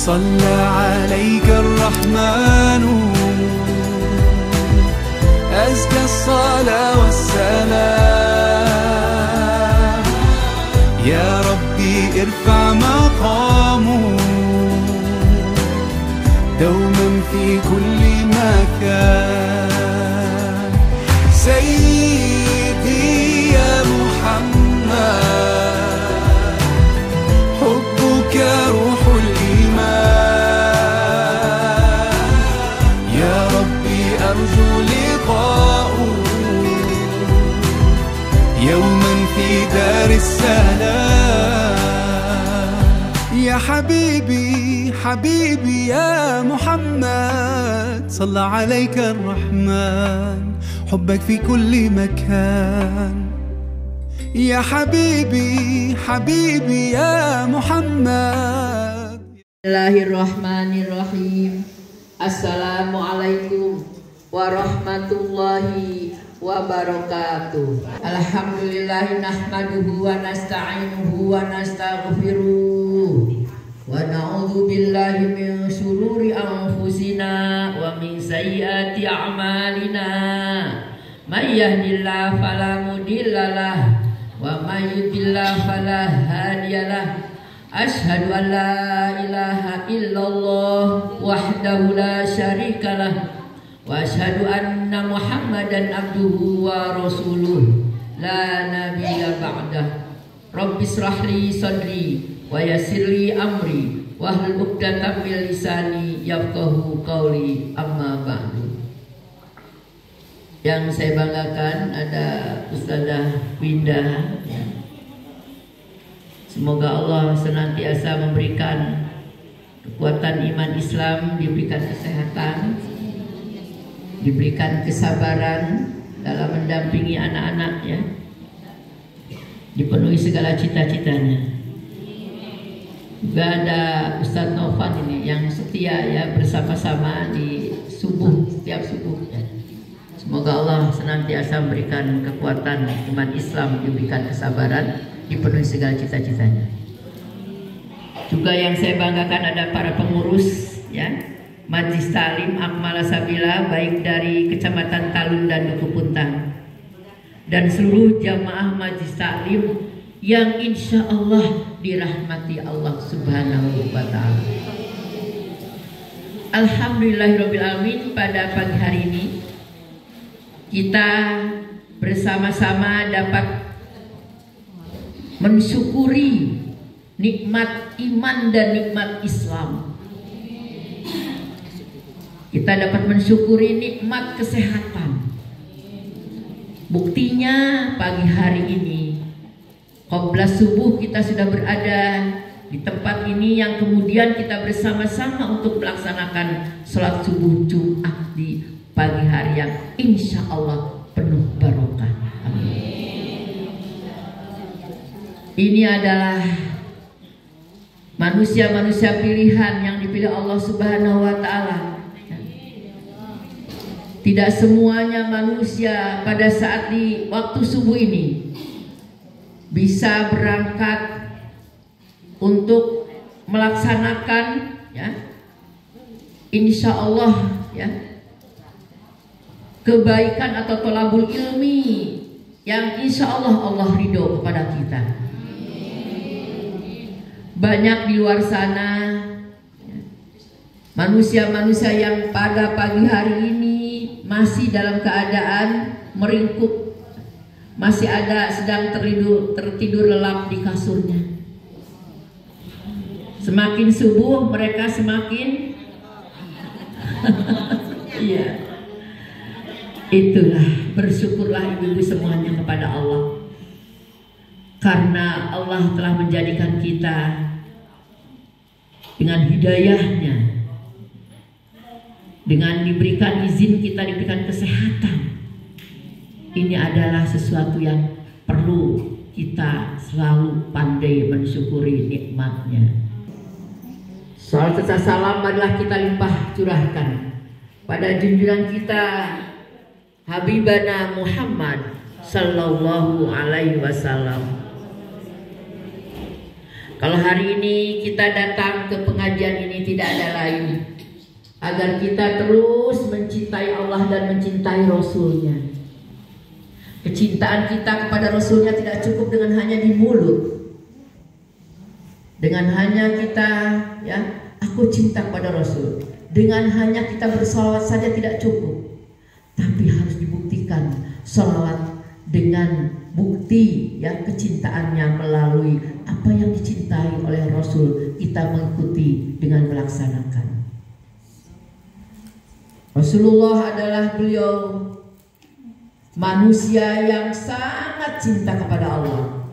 صلى عليك الرحمن أزكى الصلاة والسلام يا ربي ارفع مقامه دوما في كل مكان سيدي يا محمد حبك روح الإيمان يا ربي أرجو لقاءه يوما في دار السلام يا حبيبي حبيبي يا محمد صلى عليك الرحمن حبك في كل مكان يا حبيبي حبيبي يا محمد. Bismillahirrahmanirrahim. Assalamualaikum warahmatullahi wabarakatuh. Alhamdulillahi nahmaduhu wa nasta'inuhu wa nastaghfiruh wa na'udzu billahi min syururi anfusina wa min sayyiati a'malina. May yahdihillahu fala mudhillalah wa may yudlil fala hadiyalah. Asyhadu an la ilaha illallah wahdahu la syarikalah wa asyhadu anna Muhammadan abduhu wa rasuluh la nabiyya ba'dah. Rabbi shrah li sadri wa yassir li amri wahlul 'uqdatam min lisani yafqahu qawli, amma ba'du. Yang saya banggakan ada Ustazah Winda ya. Semoga Allah senantiasa memberikan kekuatan iman Islam, diberikan kesehatan, diberikan kesabaran dalam mendampingi anak-anak ya, dipenuhi segala cita-citanya. Juga ada Ustadz Novan ini yang setia ya, bersama-sama di subuh, setiap subuh ya. Semoga Allah senantiasa memberikan kekuatan iman Islam, diberikan kesabaran, dipenuhi segala cita-citanya. Juga yang saya banggakan ada para pengurus ya, Majlis Ta'lim Akmal Sabila, baik dari Kecamatan Talun dan Duku Puntang, dan seluruh jamaah Majlis Ta'lim yang insya Allah dirahmati Allah Subhanahu wa Ta'ala. Alhamdulillahirrabbilalamin, pada pagi hari ini kita bersama-sama dapat mensyukuri nikmat iman dan nikmat Islam. Kita dapat mensyukuri nikmat kesehatan. Buktinya pagi hari ini qabla subuh kita sudah berada di tempat ini yang kemudian kita bersama-sama untuk melaksanakan sholat subuh Jumat di pagi hari yang insya Allah penuh barokah. Amin. Ini adalah manusia-manusia pilihan yang dipilih Allah Subhanahu wa Ta'ala. Tidak semuanya manusia pada saat di waktu subuh ini bisa berangkat untuk melaksanakan ya, insya Allah ya, kebaikan atau tolabul ilmi yang insya Allah Allah ridho kepada kita. Banyak di luar sana manusia-manusia yang pada pagi hari ini masih dalam keadaan meringkuk, masih ada sedang tertidur lelap di kasurnya. Semakin subuh mereka semakin iya. Itulah, bersyukurlah ibu-ibu semuanya kepada Allah, karena Allah telah menjadikan kita dengan hidayahnya, dengan diberikan izin kita, diberikan kesehatan. Ini adalah sesuatu yang perlu kita selalu pandai mensyukuri nikmatnya. Salat serta salam adalah kita limpah curahkan pada junjungan kita Habibana Muhammad Sallallahu Alaihi Wasallam. Kalau hari ini kita datang ke pengajian ini tidak ada lain agar kita terus mencintai Allah dan mencintai Rasulnya. Kecintaan kita kepada Rasulnya tidak cukup dengan hanya di mulut, dengan hanya kita ya aku cinta kepada Rasul, dengan hanya kita bersolawat saja tidak cukup, tapi harus dibuktikan solawat dengan bukti ya kecintaannya melalui apa yang dicintai oleh Rasul, kita mengikuti dengan melaksanakan. Rasulullah adalah beliau manusia yang sangat cinta kepada Allah.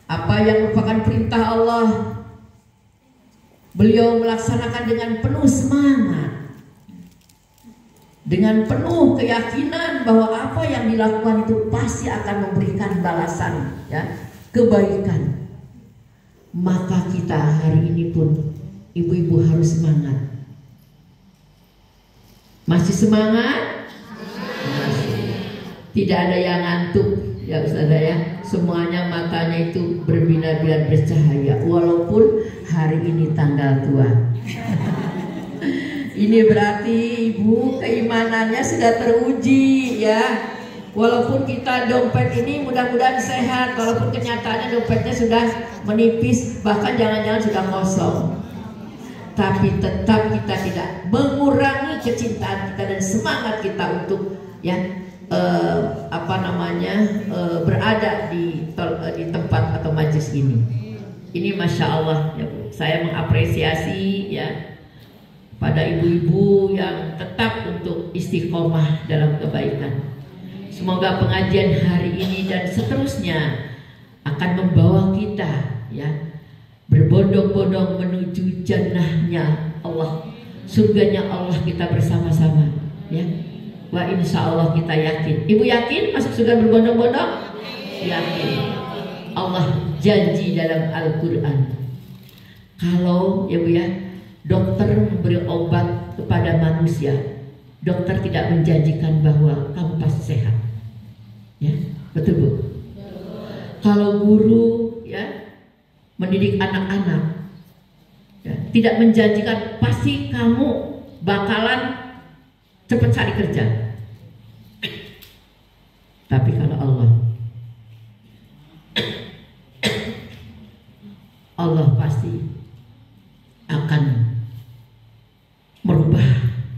Apa yang merupakan perintah Allah beliau melaksanakan dengan penuh semangat, dengan penuh keyakinan bahwa apa yang dilakukan itu pasti akan memberikan balasan ya, kebaikan. Maka kita hari ini pun ibu-ibu harus semangat. Masih semangat? Masih. Tidak ada yang ngantuk ya Ustazah ya. Semuanya matanya itu berbinar-binar bercahaya walaupun hari ini tanggal tua. Ini berarti ibu keimanannya sudah teruji ya. Walaupun kita dompet ini mudah-mudahan sehat, walaupun kenyataannya dompetnya sudah menipis, bahkan jangan-jangan sudah kosong, tapi tetap kita tidak mengurangi kecintaan kita dan semangat kita untuk ya berada di tempat atau majelis ini. Ini masya Allah ya Bu. Saya mengapresiasi ya pada ibu-ibu yang tetap untuk istiqomah dalam kebaikan. Semoga pengajian hari ini dan seterusnya akan membawa kita ya berbondong-bondong menuju jannahnya Allah, surganya Allah kita bersama-sama ya. Wah insya Allah kita yakin. Ibu yakin masuk surga berbondong-bondong? Yakin. Allah janji dalam Al-Quran, kalau ya Bu ya dokter memberi obat kepada manusia, dokter tidak menjanjikan bahwa kamu pasti sehat ya, betul Bu? Kalau guru ya mendidik anak-anak ya, tidak menjanjikan pasti kamu bakalan cepat cari kerja. Tapi kalau Allah pasti akan merubah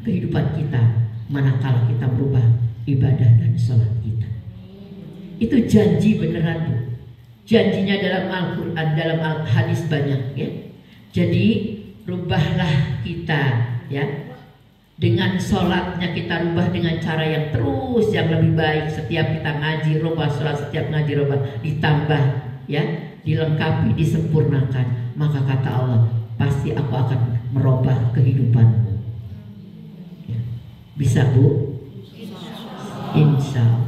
kehidupan kita manakala kita merubah ibadah dan sholat kita. Itu janji beneran Bu. Janjinya dalam Al-Quran, dalam hadis banyak ya. Jadi rubahlah kita ya. Dengan sholatnya kita rubah dengan cara yang terus yang lebih baik. Setiap kita ngaji rubah sholat, setiap ngaji rubah ditambah ya, dilengkapi, disempurnakan. Maka kata Allah, pasti aku akan merubah kehidupanmu ya. Bisa Bu? Insya Allah.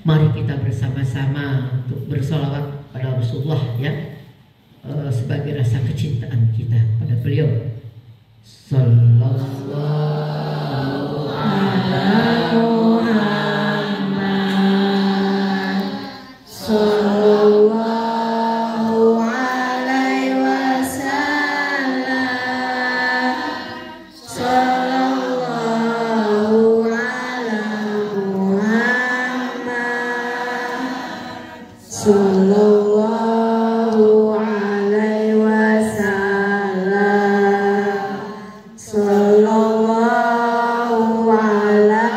Mari kita bersama-sama untuk bersolawat pada Rasulullah ya, sebagai rasa kecintaan kita pada beliau. Sallallahu ala Muhammad sallallahu alaihi wasallam sallallahu ala Muhammad sallallahu alaihi wasallam sallallahu ala Muhammad sallallahu alaihi wasallam sallallahu ala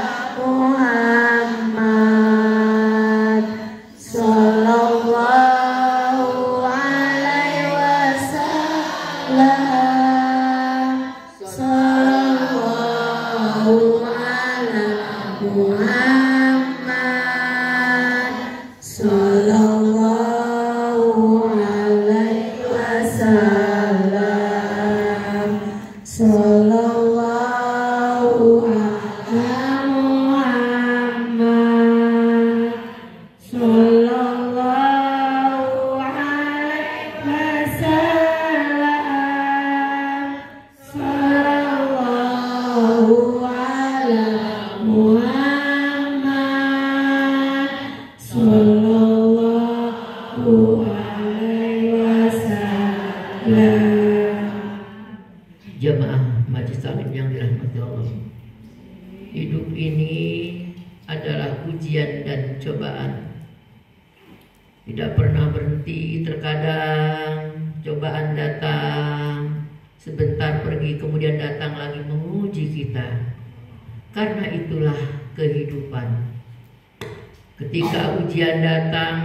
Muhammad sallallahu alaihi wasallam sallallahu ala Muhammad sallallahu alaihi wasallam Jamaah Majelis Taklim yang dirahmati Allah, hidup ini adalah ujian dan cobaan, tidak pernah berhenti. Terkadang cobaan datang, sebentar pergi, kemudian datang lagi menguji kita. Karena itulah kehidupan. Ketika ujian datang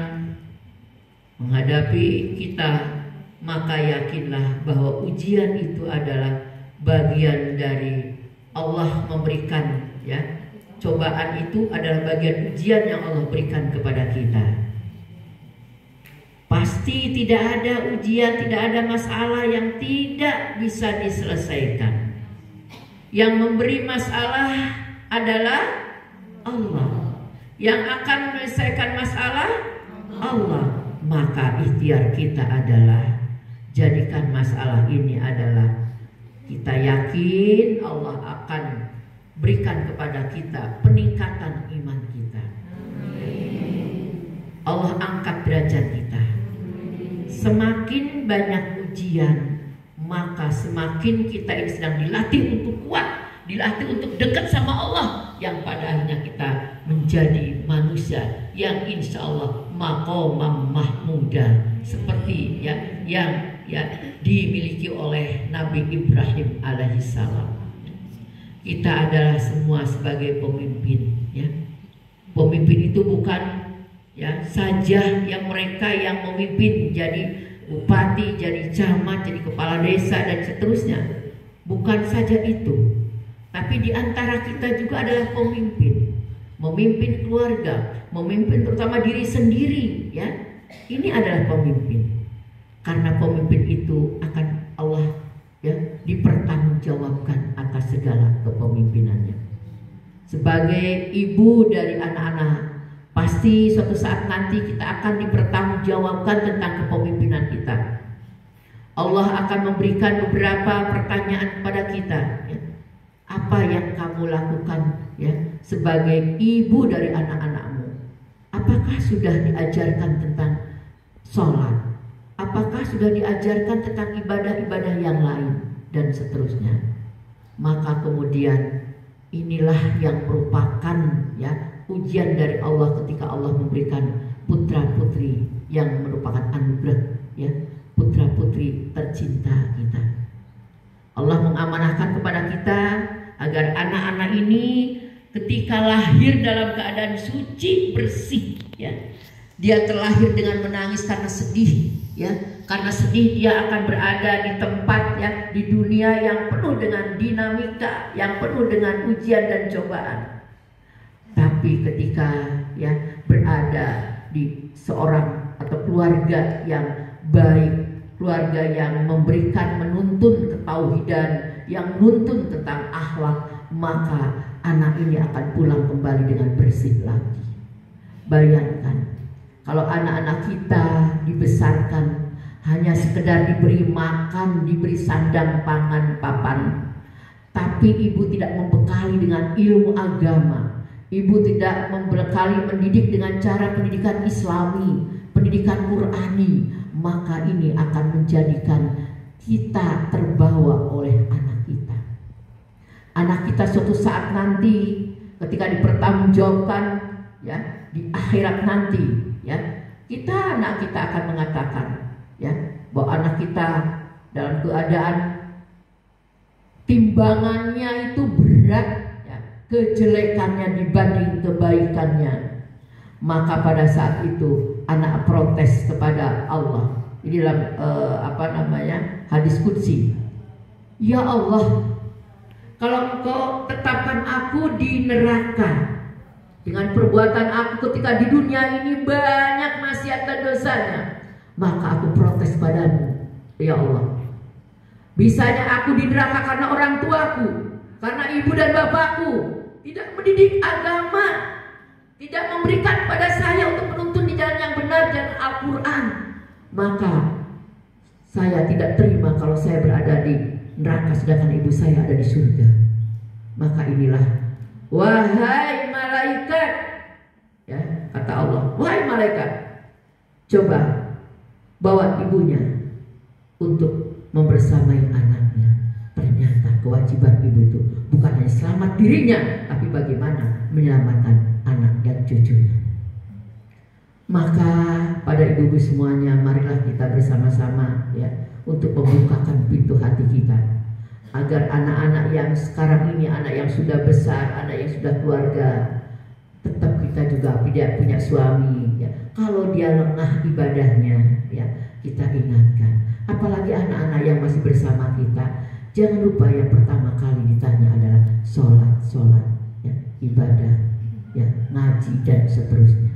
menghadapi kita, maka yakinlah bahwa ujian itu adalah bagian dari Allah memberikan, ya. Cobaan itu adalah bagian ujian yang Allah berikan kepada kita. Pasti tidak ada ujian, tidak ada masalah yang tidak bisa diselesaikan. Yang memberi masalah adalah Allah. Yang akan menyelesaikan masalah Allah. Maka ikhtiar kita adalah jadikan masalah ini adalah kita yakin Allah akan berikan kepada kita peningkatan iman kita. Allah angkat derajat kita. Semakin banyak ujian, maka semakin kita ini sedang dilatih untuk kuat, dilatih untuk dekat sama Allah, yang pada akhirnya kita menjadi manusia yang insya Allah maqamam mahmuda, seperti yang dimiliki oleh Nabi Ibrahim alaihissalam. Kita adalah semua sebagai pemimpin, ya. Pemimpin itu bukan saja yang mereka yang memimpin jadi bupati, jadi camat, jadi kepala desa dan seterusnya. Bukan saja itu, tapi di antara kita juga adalah pemimpin. Memimpin keluarga, memimpin terutama diri sendiri, ya. Ini adalah pemimpin. Karena pemimpin itu akan Allah dipertanggungjawabkan atas segala kepemimpinannya. Sebagai ibu dari anak-anak, pasti suatu saat nanti kita akan dipertanggungjawabkan tentang kepemimpinan kita. Allah akan memberikan beberapa pertanyaan kepada kita, ya. Apa yang kamu lakukan, ya, sebagai ibu dari anak-anakmu? Apakah sudah diajarkan tentang sholat? Apakah sudah diajarkan tentang ibadah-ibadah yang lain dan seterusnya? Maka kemudian inilah yang merupakan, ya, ujian dari Allah ketika Allah memberikan putra-putri yang merupakan anugerah, ya, putra-putri tercinta kita. Allah mengamanahkan kepada kita agar anak-anak ini ketika lahir dalam keadaan suci, bersih, ya. Dia terlahir dengan menangis karena sedih, ya. Karena sedih dia akan berada di tempat, ya, di dunia yang penuh dengan dinamika, yang penuh dengan ujian dan cobaan. Tapi ketika, ya, berada di seorang atau keluarga yang baik, keluarga yang memberikan, menuntun ketauhidan, yang menuntun tentang akhlak, maka anak ini akan pulang kembali dengan bersih lagi. Bayangkan kalau anak-anak kita dibesarkan hanya sekedar diberi makan, diberi sandang, pangan, papan, tapi ibu tidak membekali dengan ilmu agama, ibu tidak membekali mendidik dengan cara pendidikan Islami, pendidikan Qurani, maka ini akan menjadikan kita terbawa oleh anak kita. Anak kita suatu saat nanti ketika dipertanggungjawabkan, ya, di akhirat nanti, ya, anak kita akan mengatakan, ya, bahwa anak kita dalam keadaan timbangannya itu berat, ya, kejelekannya dibanding kebaikannya. Maka pada saat itu anak protes kepada Allah. Ini dalam hadis qudsi. Ya Allah, kalau Engkau tetapkan aku di neraka dengan perbuatan aku ketika di dunia ini banyak maksiat dan dosanya, maka aku protes padamu, ya Allah. Bisanya aku di neraka karena orang tuaku, karena ibu dan bapakku tidak mendidik agama, tidak memberikan pada saya untuk menuntun di jalan yang benar dan Al-Quran. Maka saya tidak terima kalau saya berada di neraka sedangkan ibu saya ada di surga. Maka inilah, wahai malaikat, ya, kata Allah, wahai malaikat, coba bawa ibunya untuk membersamai anaknya. Ternyata kewajiban ibu itu bukan hanya selamat dirinya, tapi bagaimana menyelamatkan anak dan cucunya. Maka pada ibu-ibu semuanya, marilah kita bersama-sama ya untuk membukakan pintu hati kita agar anak-anak yang sekarang ini, anak yang sudah besar, anak yang sudah keluarga, tetap kita juga tidak punya suami ya. Kalau dia lengah ibadahnya ya, kita ingatkan. Apalagi anak-anak yang masih bersama kita, jangan lupa yang pertama kali ditanya adalah sholat ya, ibadah ya, ngaji dan seterusnya.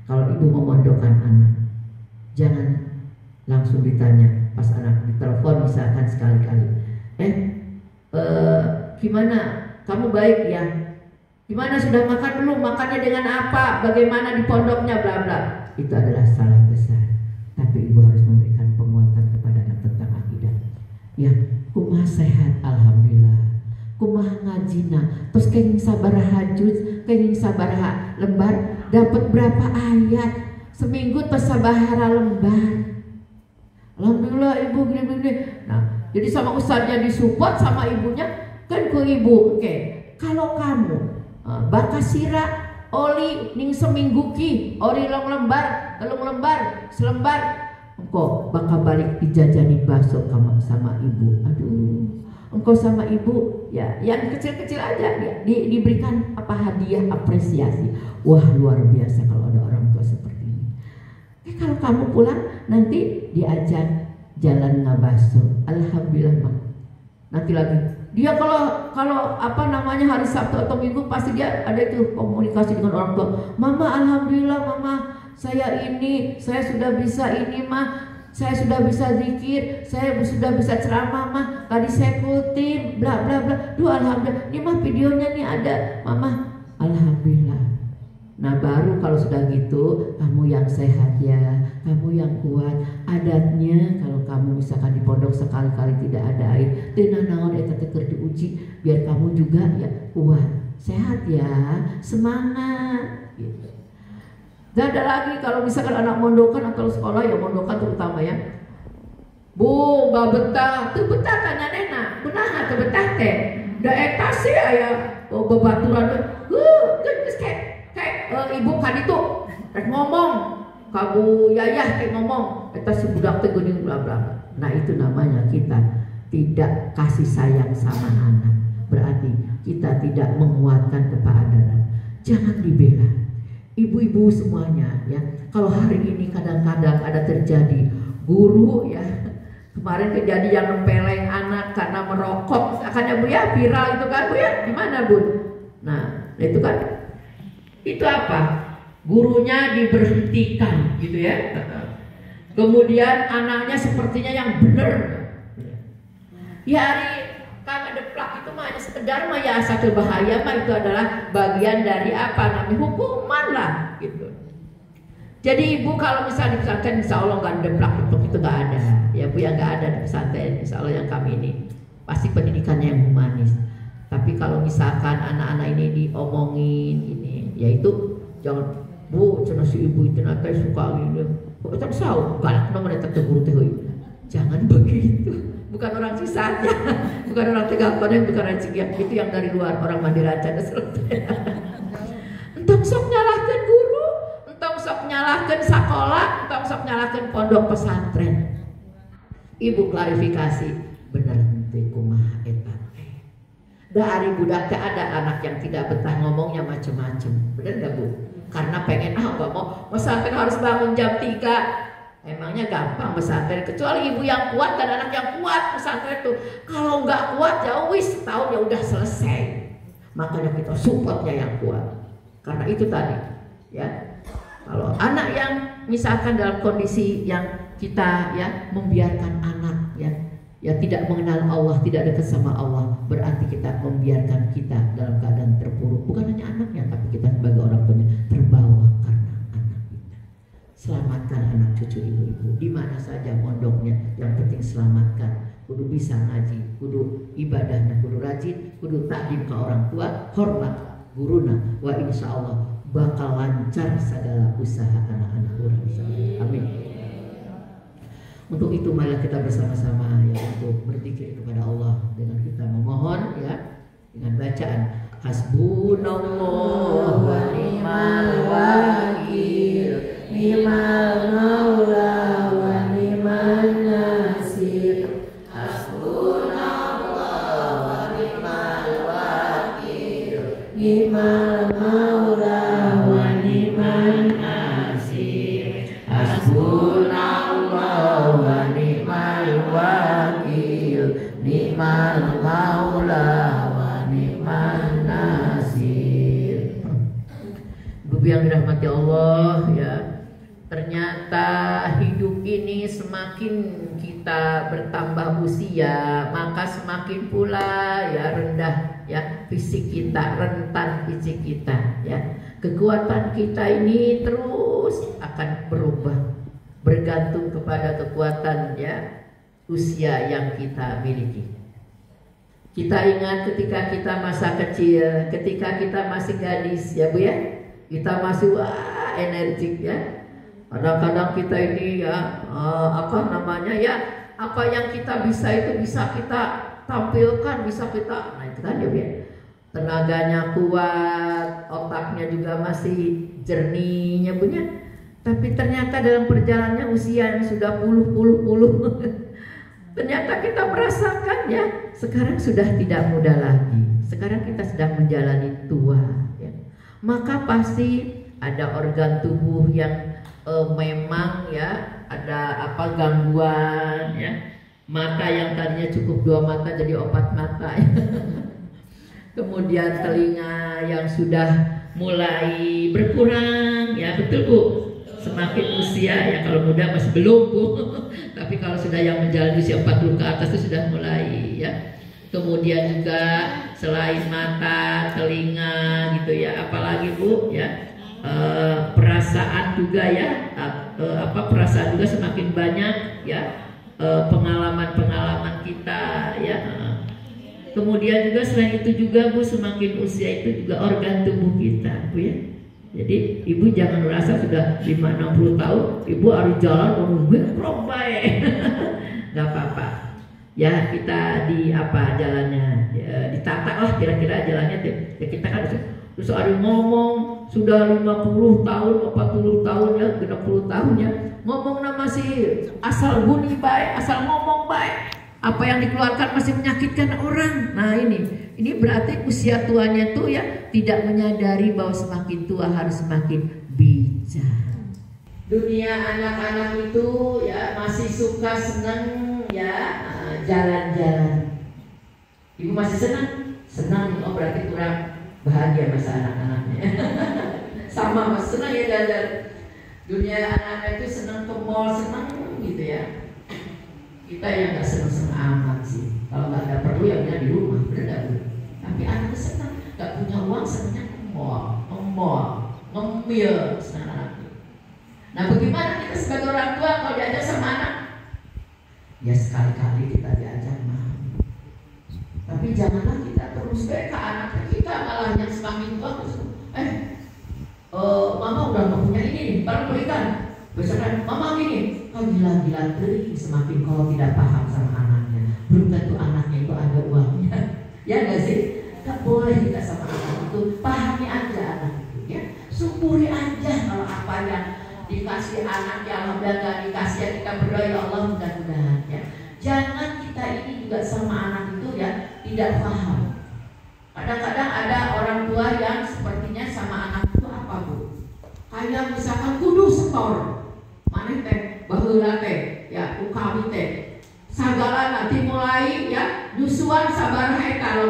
Kalau ibu memondokkan anak, jangan langsung ditanya pas anak ditelepon misalkan sekali-kali, gimana kamu baik ya, gimana sudah makan belum, makannya dengan apa, bagaimana di pondoknya, bla bla. Itu adalah salah besar. Tapi ibu harus memberikan penguatan kepada anak tentang akidah ya. Kumah sehat alhamdulillah, kumah ngajina, terus kenging sabaraha juz, kenging sabaraha lembar, dapat berapa ayat seminggu, terus sabaraha lembar. Alhamdulillah ibu gini-gini. Nah, jadi sama ustaznya disupport, sama ibunya kan ke ibu. Oke, kalau kamu bakasira oli ning seminggu ki, ori long lembar, telung lembar, selembar, engkau bakal balik dijajani bakso sama ibu. Aduh, engkau sama ibu ya yang kecil-kecil aja ya, diberikan apa hadiah apresiasi. Wah, luar biasa kalau ada orang tua seperti ini. Kalau kamu pulang nanti diajak jalan ngabaso, alhamdulillah mak. Nanti lagi dia kalau apa namanya hari Sabtu atau Minggu pasti dia ada itu komunikasi dengan orang tua. Mama alhamdulillah mama, saya sudah bisa ini mah, saya sudah bisa zikir, saya sudah bisa ceramah mah, tadi saya ikutin bla bla bla. Duh alhamdulillah, ini mah videonya nih ada mama, alhamdulillah. Nah baru kalau sudah gitu, kamu yang sehat ya, kamu yang kuat. Adatnya kalau kamu misalkan di pondok sekali-kali tidak ada air, tenan naon eta teh keur diuji biar kamu juga ya kuat, sehat ya, semangat gitu. Dan ada lagi kalau misalkan anak mondokan atau sekolah ya, mondokan terutama ya, bu gak betah, tuh betah tanya nena, kunaha teu betah teh, da eta sih aya babaturan, geus kayak ibu kan itu rek ngomong, kabu yayah kayak ngomong, eta si budak teh geuning bla bla. Nah itu namanya kita tidak kasih sayang sama anak, berarti kita tidak menguatkan kepaadanan. Jangan dibela. Ibu-ibu semuanya ya, kalau hari ini kadang-kadang ada terjadi guru ya, kemarin kejadian yang nempeleng anak karena merokok, akannya bu ya viral itu kan bu ya, gimana bu? Nah itu kan, itu apa? Gurunya diberhentikan gitu ya. Kemudian anaknya sepertinya yang bener. Ya hari kagak deplak itu mah hanya sekedar mah ya satu bahaya mah, itu adalah bagian dari apa namanya hukuman lah gitu. Jadi ibu kalau misalnya di pesantren insya Allah nggak deplak itu nggak ada ya bu ya, nggak ada di pesantren insya Allah yang kami ini pasti pendidikannya yang humanis. Tapi kalau misalkan anak-anak ini diomongin ini, yaitu jangan bu cina si ibu itu nanti suka ini, kok tak tahu galak nomor itu guru teh, jangan begitu. Bukan orang Cisarnya, bukan orang Tegapan, bukan orang Cikiak, itu yang dari luar, orang Mandiraca dan selesai. Entong sok nyalahkan guru, entong sok nyalahkan sekolah, entong sok nyalahkan pondok pesantren. Ibu klarifikasi, bener henteu kumaha eta. Dari budak ada anak yang tidak betah ngomongnya macem-macem, bener gak bu? Karena pengen gak mau pesantren harus bangun jam 3. Emangnya gampang pesantren, kecuali ibu yang kuat dan anak yang kuat pesantren itu. Kalau nggak kuat ya wis tahun ya udah selesai. Makanya kita supportnya yang kuat. Karena itu tadi ya, kalau anak yang misalkan dalam kondisi yang kita ya membiarkan anak ya tidak mengenal Allah, tidak dekat sama Allah, berarti kita membiarkan kita dalam keadaan terpuruk. Bukan hanya anaknya, tapi kita sebagai orang tuanya terbawa karena anak kita. Selamatkan anak cucu ibu-ibu di mana saja mondoknya, yang penting selamatkan. Kudu bisa ngaji, kudu ibadahnya, kudu rajin, kudu takdim ke orang tua, hormat guruna, wa insya Allah bakal lancar segala usaha anak-anak orang. Amin. Untuk itu marilah kita bersama-sama ya untuk berzikir kepada Allah dengan kita memohon bacaan hasbunallah wa ni'mal wakil, ni'mal maula wa ni'man nasir. Hasbunallah wa ni'mal wakil, ni'mal maula wa ni'man nasir. Hasbunallah wa ni'mal wakil, ni'mal maula wa ni'man nasir. Ibu yang dirahmati Allah ya, ternyata hidup ini semakin kita bertambah usia, maka semakin pula ya rendah ya fisik kita, rentan fisik kita ya. Kekuatan kita ini terus akan berubah, bergantung kepada kekuatan ya usia yang kita miliki. Kita ingat ketika kita masa kecil, ketika kita masih gadis ya Bu ya, kita masih wah energik ya. Kadang-kadang kita ini ya apa yang kita bisa itu bisa kita tampilkan, bisa kita, nah itu kan ya Bu ya. Tenaganya kuat, otaknya juga masih jernihnya Bu ya. Tapi ternyata dalam perjalanannya usia yang sudah puluh ternyata kita merasakan ya sekarang sudah tidak muda lagi. Sekarang kita sedang menjalani tua ya. Maka pasti ada organ tubuh yang memang ya ada gangguan ya. Mata yang tadinya cukup 2 mata jadi 4 mata ya. Kemudian telinga yang sudah mulai berkurang ya, betul Bu. Semakin usia ya, kalau muda masih belum Bu. Tapi kalau sudah yang menjalani usia 40 ke atas itu sudah mulai ya. Kemudian juga selain mata, telinga gitu ya, apalagi Bu ya, perasaan juga ya, perasaan juga semakin banyak ya, pengalaman-pengalaman kita ya. Kemudian juga selain itu juga Bu, semakin usia itu juga organ tubuh kita Bu ya. Jadi ibu jangan merasa sudah 5-60 tahun ibu harus jalan ngomong baik. Gak apa-apa ya, kita di jalannya ya, ditata lah kira-kira jalannya ya. Kita kan terus ada ngomong sudah 50 tahun 40 tahun ya, 60 tahun ya, ngomongnya masih asal bunyi baik, asal ngomong baik, apa yang dikeluarkan masih menyakitkan orang. Nah ini berarti usia tuanya tuh ya tidak menyadari bahwa semakin tua harus semakin bijak. Dunia anak-anak itu ya masih suka senang ya jalan-jalan. Ibu masih senang, oh berarti kurang bahagia masa anak-anaknya. Sama mas senang ya jalan. Dunia anak-anak itu senang ke mall, senang gitu ya. Kita yang nggak senang amat sih. Kalau nggak ada perlu ya di rumah, benar. Tapi anak senang, nggak punya uang senangnya ke mall, ngemil senang anak. Nah bagaimana kita sebagai orang tua kalau diajak sama anak? Ya sekali-kali kita diajak mau. Tapi janganlah kita terus ke anak kita malah yang semakin tua terus. Mama udah nggak punya ini, baru berikan. Besoknya mama gini, kau gila-gila beri. Semakin kau tidak paham sama anaknya, belum tentu anaknya itu ada uangnya. Ya nggak sih? Gak boleh kita sama anak itu, pahami aja anak itu ya. Syukuri aja kalau apa yang dikasih anak yang alhamdulillah gak dikasih ya, kita berdoa ya Allah mudah-mudahan ya. Jangan kita ini juga sama anak itu ya tidak paham. Kadang-kadang ada orang tua yang sepertinya sama anak itu apa Bu? Kayak misalkan kudu setor, mana teh baheula teh ya ukawi teh. Sagala nanti mulai ya nyusuan sabar eta